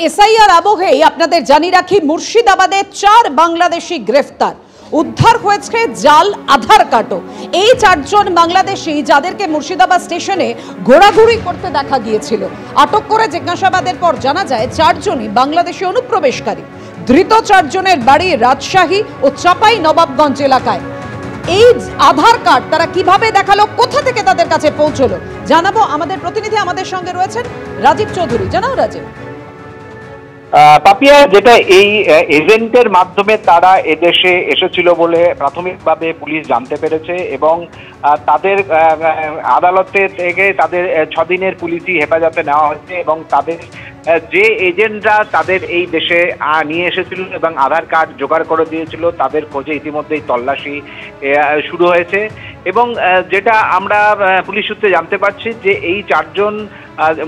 SIR আবহেই আপনাদের জানিয়ে রাখি, মুর্শিদাবাদে 4 বাংলাদেশি গ্রেফতার। উদ্ধার হয়েছে জাল আধার কার্ডও। এই 4 জন বাংলাদেশি যাদেরকে মুর্শিদাবাদ স্টেশনে ঘোরাঘুরি করতে দেখা গিয়েছিল, আটক করে জিজ্ঞাসাবাদের পর জানা যায় 4 জনই বাংলাদেশি অনুপ্রবেশকারী। ধৃত 4 জনের বাড়ি রাজশাহী ও চাপাই নবাবগঞ্জ এলাকায়। এই আধার কার্ড তারা কিভাবে দেখালো, কোথা থেকে তাদের কাছে পৌঁছলো জানাবো। আমাদের প্রতিনিধি আমাদের সঙ্গে রয়েছেন রাজীব চৌধুরী। জানাও রাজীব। পাপিয়া, যেটা এই এজেন্টের মাধ্যমে তারা এদেশে এসেছিল বলে প্রাথমিকভাবে পুলিশ জানতে পেরেছে এবং তাদের আদালতে থেকে তাদের 6 দিনের পুলিশি হেফাজতে নেওয়া হয়েছে এবং তাদের যে এজেন্টরা তাদের এই দেশে নিয়ে এসেছিল এবং আধার কার্ড জোগাড় করে দিয়েছিল তাদের খোঁজে ইতিমধ্যেই তল্লাশি শুরু হয়েছে। এবং যেটা আমরা পুলিশ সূত্রে জানতে পারছি যে এই 4 জন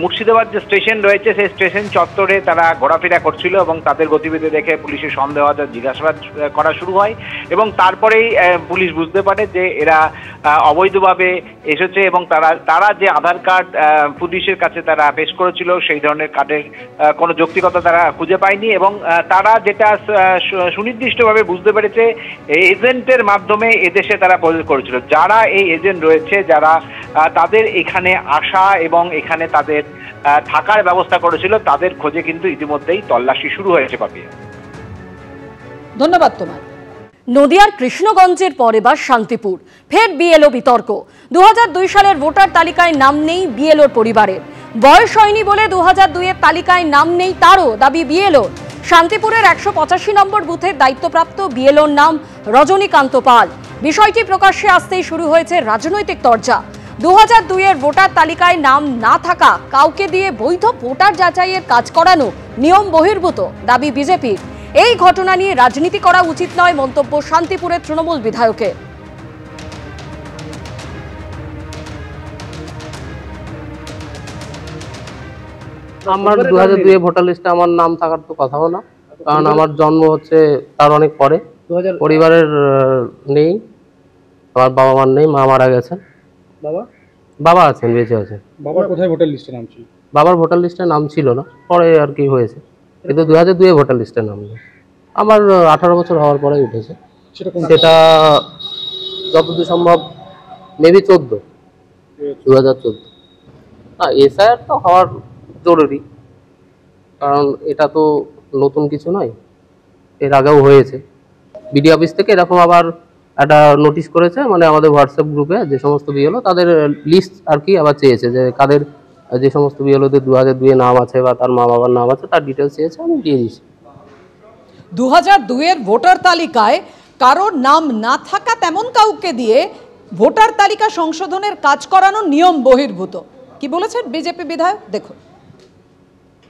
মুর্শিদাবাদ যে স্টেশন রয়েছে সেই স্টেশন চত্বরে তারা ঘোরাফেরা করছিল এবং তাদের গতিবিধি দেখে পুলিশের সন্দেহ জিজ্ঞাসাবাদ করা শুরু হয় এবং তারপরেই পুলিশ বুঝতে পারে যে এরা অবৈধভাবে এসেছে এবং তারা যে আধার কার্ড পুলিশের কাছে তারা পেশ করেছিল সেই ধরনের কার্ডের কোনো যৌক্তিকতা তারা খুঁজে পায়নি এবং তারা যেটা সুনির্দিষ্টভাবে বুঝতে পেরেছে এজেন্টের মাধ্যমে এদেশে তারা প্রবেশ করেছিল। যারা এই এজেন্ট রয়েছে, যারা তাদের এখানে আসা এবং এখানে তাদের থাকার ব্যবস্থা করেছিল, তাদের খোঁজে কিন্তু ইতিমধ্যেই তল্লাশি শুরু হয়েছে। পাপিয়া, ধন্যবাদ তোমার। নদিয়ার কৃষ্ণগঞ্জের পর এবার শান্তিপুর, ফের বিএলও বিতর্ক। 2002 সালের ভোটার তালিকায় নাম নেই বিএলওর পরিবারের। বয়স হয়নি বলে 2002-এর তালিকায় নাম নেই তারও দাবি বিএলও। শান্তিপুরের 185 নম্বর বুথের দায়িত্বপ্রাপ্ত বিএলওর নাম রজনীকান্ত পাল। বিষয়টি প্রকাশ্যে আসতেই শুরু হয়েছে রাজনৈতিক তরজা। 2002-এর ভোটার তালিকায় নাম না থাকা কাউকে দিয়ে বৈধ ভোটার যাচাইয়ের কাজ করানো নিয়ম বহির্ভূত দাবি বিজেপির। এই ঘটনা নিয়ে রাজনীতি করা উচিত নয় মন্তব্য শান্তিপুরের তৃণমূল বিধায়কের। আমার 2002 ভোটার লিস্টে আমার নাম থাকার তো কথাও না, কারণ আমার জন্ম হচ্ছে তার অনেক পরে। পরিবারের নেই, আমার বাবা মার নেই, মা মারা গেছেন। বাবা আছেন, বেঁচে আছেন। বাবার কোথায় ভোটার লিস্টে নাম ছিল? বাবার ভোটার লিস্টে নাম ছিল না, পরে আর কি হয়েছে, কিন্তু 2002 ভোটার লিস্টে নাম নেই। আমার 18 বছর হওয়ার পরে উঠেছে। সেটা যতদূর সম্ভব মেবি 2014। এসআইআর তো হওয়ার জরুরি, কারণ এটা তো নতুন কিছু নয়, এর আগেও হয়েছে। বিডি অফিস থেকে এরকম আবার একটা নোটিশ করেছে, মানে আমাদের হোয়াটসঅ্যাপ গ্রুপে যে সমস্ত বিএলও তাদের লিস্ট আর কি আবার চেয়েছে, যে কাদের যে সমস্ত বিএলওদের 2002-এ নাম আছে বা তার মা বাবার নাম আছে তার ডিটেলস চেয়েছে, আমি দিয়ে দিয়েছি। 2002-এর ভোটার তালিকায় কারোর নাম না থাকা তেমন কাউকে দিয়ে ভোটার তালিকা সংশোধনের কাজ করানো নিয়ম বহির্ভূত, কি বলেছেন বিজেপি বিধায়ক? দেখুন,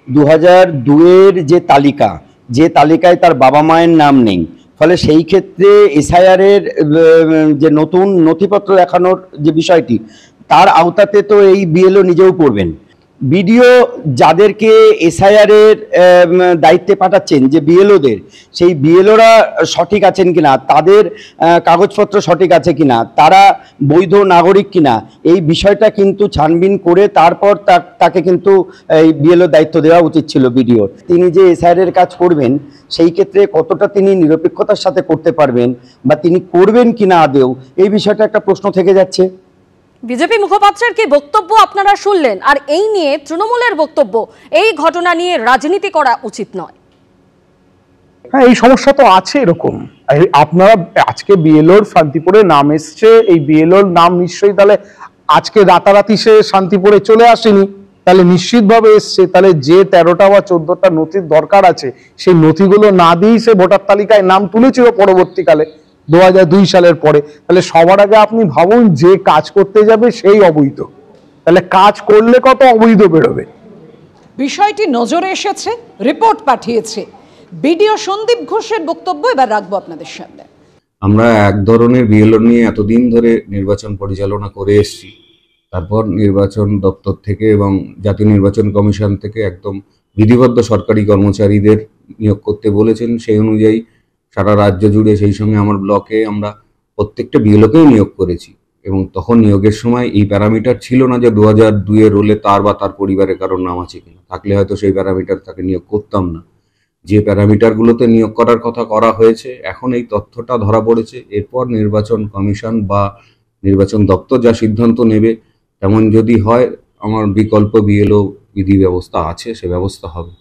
2002-এর যে তালিকায় তার বাবা মায়ের নাম নেই, ফলে সেই ক্ষেত্রে এসআইআর-এর যে নতুন নথিপত্র দেখানোর যে বিষয়টি, তার আওতাতে তো এই বিএলও নিজেও পড়বেন। বিডিও যাদেরকে এসআইআর-এর দায়িত্বে পাঠাচ্ছেন, যে বিএলওদের, সেই বিএলওরা সঠিক আছেন কিনা, তাদের কাগজপত্র সঠিক আছে কিনা, তারা বৈধ নাগরিক কিনা, এই বিষয়টা কিন্তু ছানবিন করে তারপর তাকে কিন্তু এই বিএলও দায়িত্ব দেওয়া উচিত ছিল বিডিওর। তিনি যে এসআইআর-এর কাজ করবেন সেই ক্ষেত্রে কতটা তিনি নিরপেক্ষতার সাথে করতে পারবেন বা তিনি করবেন কিনা আদেও, এই বিষয়টা একটা প্রশ্ন থেকে যাচ্ছে। বিজেপি মুখপাত্রের কি বক্তব্য আপনারা শুনলেন, আর এই নিয়ে তৃণমূলের বক্তব্য, এই ঘটনা নিয়ে রাজনীতি করা উচিত নয়। হ্যাঁ, এই সমস্যা তো আছে। এরকম আপনারা আজকে বিএলওর শান্তিপুরে নাম এসছে, এই বিএলওর নাম নিশ্চয়ই তাহলে আজকে রাতারাতি সে শান্তিপুরে চলে আসেনি, তাহলে নিশ্চিতভাবে এসছে। তাহলে যে 13টা বা 14টা নথির দরকার আছে সেই নথিগুলো না দিয়েই সে ভোটার তালিকায় নাম তুলেছিল পরবর্তীকালে 2002 সালের পরে। তাহলে সবার আগে আপনি ভাবুন, যে কাজ করতে যাবে সেই অবৈধ, তাহলে কাজ করলে কত অবৈধ বেরোবে। বিষয়টি নজরে এসেছে, রিপোর্ট পাঠিয়েছে বিডিও সন্দীপ ঘোষের বক্তব্য এবার রাখবো আপনাদের সামনে। আমরা এক ধরনের বিএলও নিয়ে এতদিন ধরে নির্বাচন পরিচালনা করে এসেছি, তারপর নির্বাচন দপ্তর থেকে এবং জাতীয় নির্বাচন কমিশন থেকে একদম বিধিবদ্ধ সরকারি কর্মচারীদের নিয়োগ করতে বলেছেন। সেই অনুযায়ী সারা রাজ্য জুড়ে, সেই সঙ্গে আমার ব্লকে আমরা প্রত্যেকটা বিএলওকেও নিয়োগ করেছি। এবং তখন নিয়োগের সময় এই প্যারামিটার ছিল না যে 2002 রোলে তার বা তার পরিবারের কারোর নাম আছে কিনা, থাকলে হয়তো সেই প্যারামিটার তাকে নিয়োগ করতাম না। যে প্যারামিটারগুলোতে নিয়োগ করার কথা করা হয়েছে, এখন এই তথ্যটা ধরা পড়েছে, এরপর নির্বাচন কমিশন বা নির্বাচন দপ্তর যা সিদ্ধান্ত নেবে তেমন যদি হয়, আমার বিকল্প বিএলও বিধি ব্যবস্থা আছে, সে ব্যবস্থা হবে।